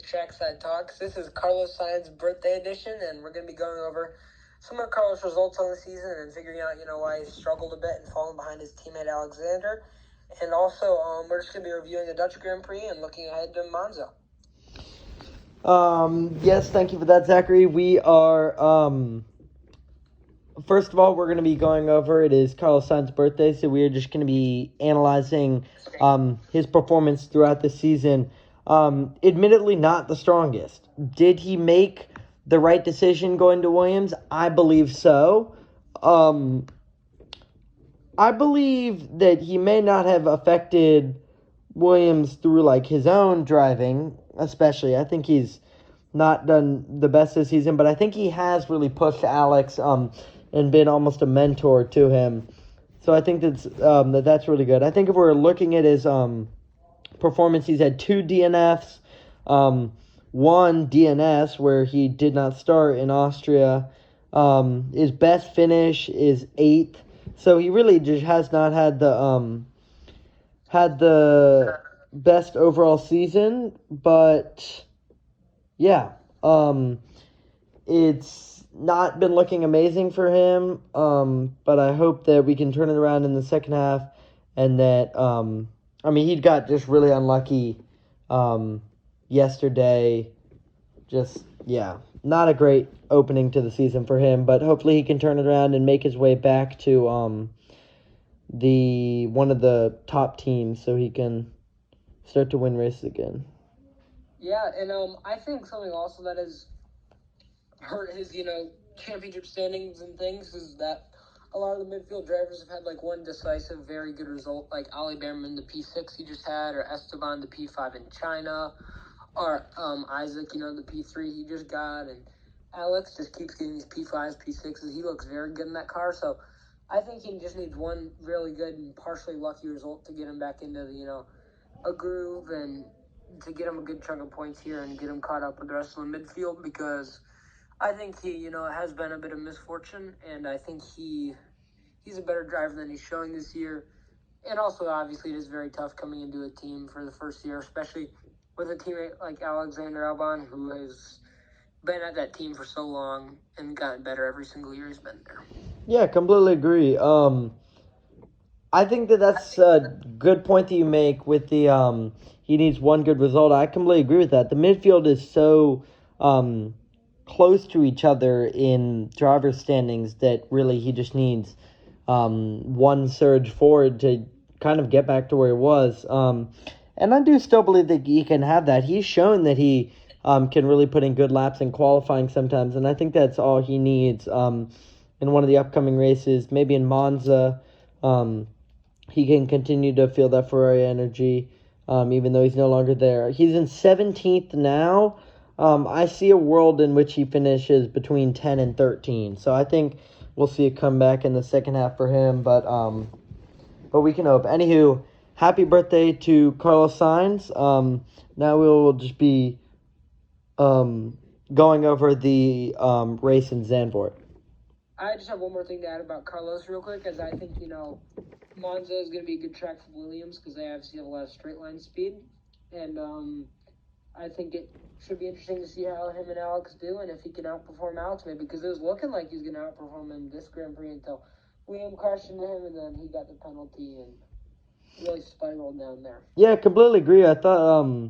Trackside Talks. This is Carlos Sainz's birthday edition, and we're going to be going over some of Carlos' results on the season and figuring out, why he struggled a bit and falling behind his teammate Alexander. And also, we're just going to be reviewing the Dutch Grand Prix and looking ahead to Monza. Yes, thank you for that, Zachary. We are, first of all, we're going to be going over, it is Carlos Sainz's birthday, so we are just going to be analyzing his performance throughout the season. Admittedly not the strongest. Did he make the right decision going to Williams? I believe so. I believe that he may not have affected Williams through, his own driving, especially. I think he's not done the best this season, but I think he has really pushed Alex and been almost a mentor to him. So I think that's really good. I think if we're looking at his performance, he's had 2 DNFs, 1 DNS where he did not start in Austria. His best finish is 8th. So he really just has not had the best overall season, but yeah, it's not been looking amazing for him, but I hope that we can turn it around in the second half, and that, he got just really unlucky yesterday. Not a great opening to the season for him, but hopefully he can turn it around and make his way back to one of the top teams so he can start to win races again. Yeah, and I think something also that has hurt his, championship standings and things is that a lot of the midfield drivers have had, one decisive, very good result, like Ali Behrman, the P6 he just had, or Esteban, the P5 in China, or Isaac, the P3 he just got, and Alex just keeps getting these P5s, P6s. He looks very good in that car, so I think he just needs one really good and partially lucky result to get him back into a groove and to get him a good chunk of points here and get him caught up with the rest of the midfield, because I think he, has been a bit of misfortune, and I think he's a better driver than he's showing this year. And also, obviously, it is very tough coming into a team for the first year, especially with a teammate like Alexander Albon, who has been at that team for so long and gotten better every single year he's been there. Yeah, completely agree. I think that's a good point that you make with the he needs one good result. I completely agree with that. The midfield is so close to each other in driver's standings that really he just needs one surge forward to kind of get back to where he was. And I do still believe that he can have that. He's shown that he can really put in good laps in qualifying sometimes, and I think that's all he needs in one of the upcoming races. Maybe in Monza, he can continue to feel that Ferrari energy, even though he's no longer there. He's in 17th now. I see a world in which he finishes between 10 and 13, so I think we'll see a comeback in the second half for him, but we can hope. Anywho, happy birthday to Carlos Sainz. Now we will just be going over the race in Zandvoort. I just have one more thing to add about Carlos real quick, as I think, Monza is going to be a good track for Williams because they obviously have a lot of straight line speed. And I think it should be interesting to see how him and Alex do and if he can outperform Alex maybe, because it was looking like he was going to outperform him this Grand Prix until William crashed into him and then he got the penalty and really spiraled down there. Yeah, completely agree. I thought,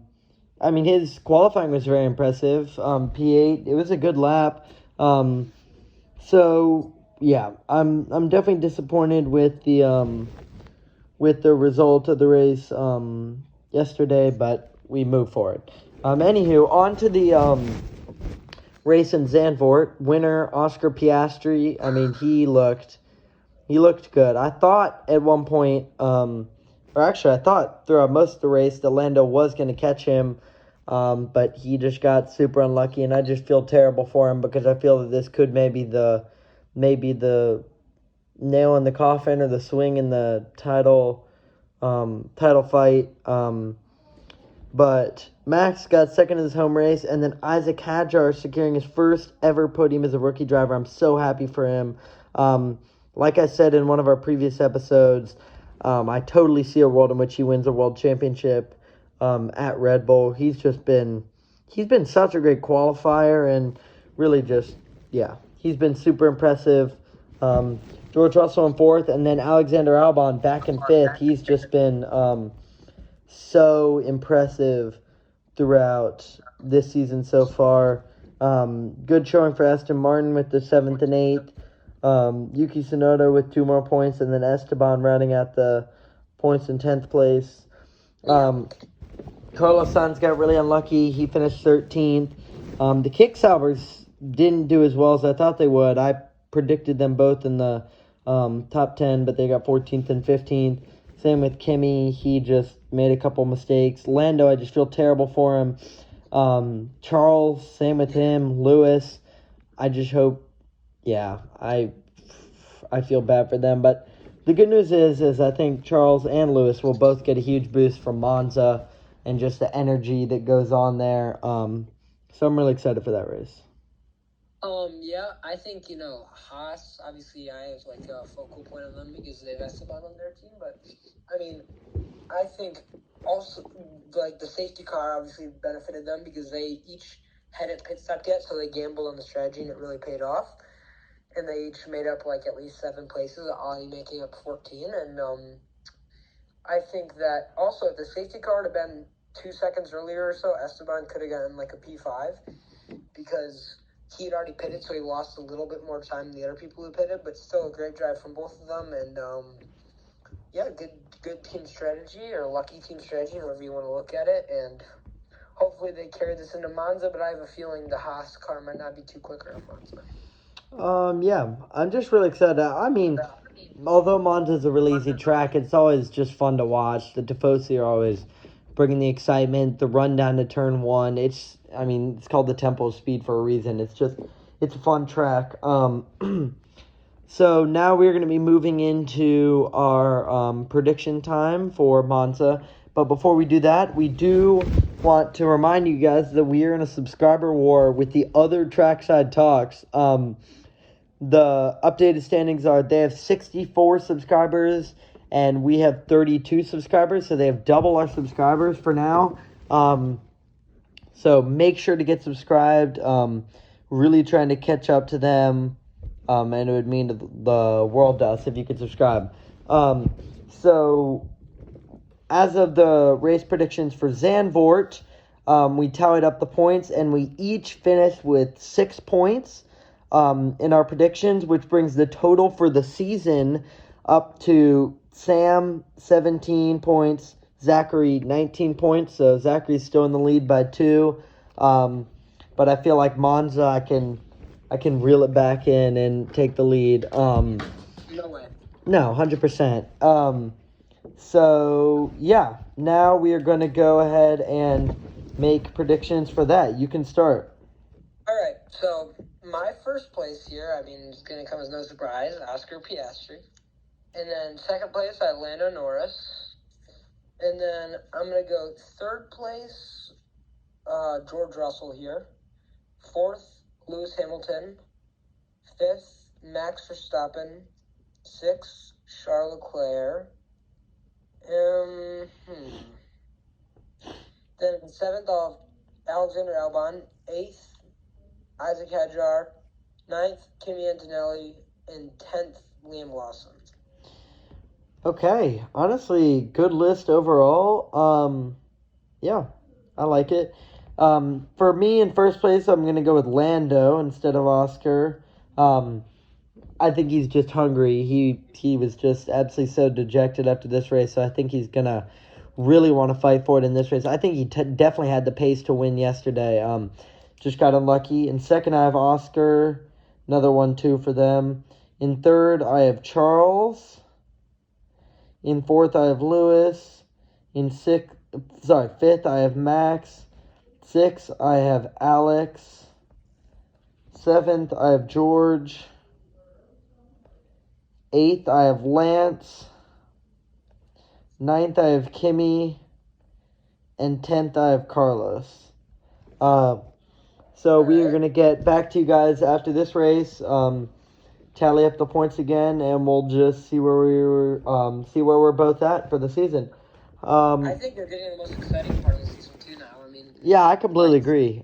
his qualifying was very impressive. P8, it was a good lap. So yeah, I'm definitely disappointed with the result of the race yesterday, but we move forward. Anywho, on to the race in Zandvoort. Winner Oscar Piastri. He looked good. I thought at one point, I thought throughout most of the race that Lando was going to catch him, but he just got super unlucky, and I just feel terrible for him because I feel that this could maybe the nail in the coffin or the swing in the title fight. But Max got second in his home race, and then Isaac Hadjar securing his first ever podium as a rookie driver. I'm so happy for him. Like I said in one of our previous episodes, I totally see a world in which he wins a world championship at Red Bull. He's just been he's been such a great qualifier and really just, yeah, he's been super impressive. George Russell in fourth, and then Alexander Albon back in fifth. He's just been so impressive throughout this season so far. Good showing for Aston Martin with the 7th and 8th. Yuki Tsunoda with 2 more points, and then Esteban rounding out the points in 10th place. Carlos Sainz got really unlucky. He finished 13th. The Kicksaubers didn't do as well as I thought they would. I predicted them both in the top 10, but they got 14th and 15th. Same with Kimi. He just made a couple mistakes. Lando, I just feel terrible for him. Charles, same with him. Lewis, I just hope, I feel bad for them. But the good news is I think Charles and Lewis will both get a huge boost from Monza and just the energy that goes on there. So I'm really excited for that race. I think, Haas, obviously I have like a focal point on them because they've Esteban on their team, but I mean, I think also like the safety car obviously benefited them because they each hadn't pit stopped yet, so they gambled on the strategy and it really paid off. And they each made up like at least 7 places, Ollie making up 14. And I think that also if the safety car had been 2 seconds earlier or so, Esteban could have gotten like a P5 because he had already pitted, so he lost a little bit more time than the other people who pitted, but still a great drive from both of them. And good team strategy or lucky team strategy, however you want to look at it. And hopefully they carry this into Monza, but I have a feeling the Haas car might not be too quick around Monza. I'm just really excited. I mean, although Monza's a really easy track, it's always just fun to watch. The Tifosi are always bringing the excitement, the run down to turn 1. It's called the Tempo of Speed for a reason. It's a fun track. So now we're going to be moving into our prediction time for Monza. But before we do that, we do want to remind you guys that we are in a subscriber war with the other Trackside Talks. The updated standings are they have 64 subscribers and we have 32 subscribers, so they have double our subscribers for now. So make sure to get subscribed. Really trying to catch up to them, and it would mean the world to us if you could subscribe. So as of the race predictions for Zandvoort, we tallied up the points, and we each finished with 6 points in our predictions, which brings the total for the season up to Sam, 17 points, Zachary, 19 points. So Zachary's still in the lead by 2. But I feel like Monza, I can reel it back in and take the lead. No way. No, 100%. So, yeah, now we are going to go ahead and make predictions for that. You can start. All right, so my first place here, it's going to come as no surprise, Oscar Piastri. And then second place, I have Lando Norris. And then I'm going to go third place, George Russell here. Fourth, Lewis Hamilton. Fifth, Max Verstappen. Sixth, Charles Leclerc. Then seventh, I'll have Alexander Albon. Eighth, Isaac Hadjar. Ninth, Kimi Antonelli. And 10th, Liam Lawson. Okay, honestly, good list overall. Yeah, I like it. For me, in first place, I'm going to go with Lando instead of Oscar. I think he's just hungry. He was just absolutely so dejected after this race, so I think he's going to really want to fight for it in this race. I think he definitely had the pace to win yesterday. Just got unlucky. In second, I have Oscar. Another 1-2 for them. In third, I have Charles. In fourth, I have Lewis. In fifth, I have Max. Sixth, I have Alex. Seventh, I have George. Eighth, I have Lance. Ninth, I have Kimmy. And 10th, I have Carlos. So we are going to get back to you guys after this race. Tally up the points again, and we'll just see where we're both at for the season. I think we're getting the most exciting part of the season too now. I mean, Yeah, I completely agree.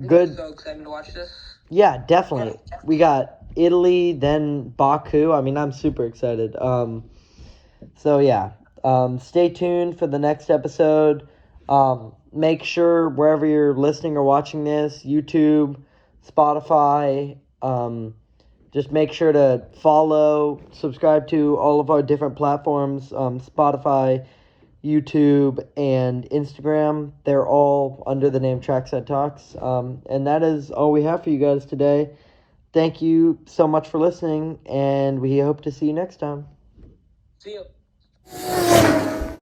Good. So excited to watch this. Yeah, definitely. We got Italy, then Baku. I mean, I'm super excited. So yeah, stay tuned for the next episode. Make sure wherever you're listening or watching this, YouTube, Spotify, just make sure to follow, subscribe to all of our different platforms, Spotify, YouTube, and Instagram. They're all under the name Trackside Talks. And that is all we have for you guys today. Thank you so much for listening, and we hope to see you next time. See you.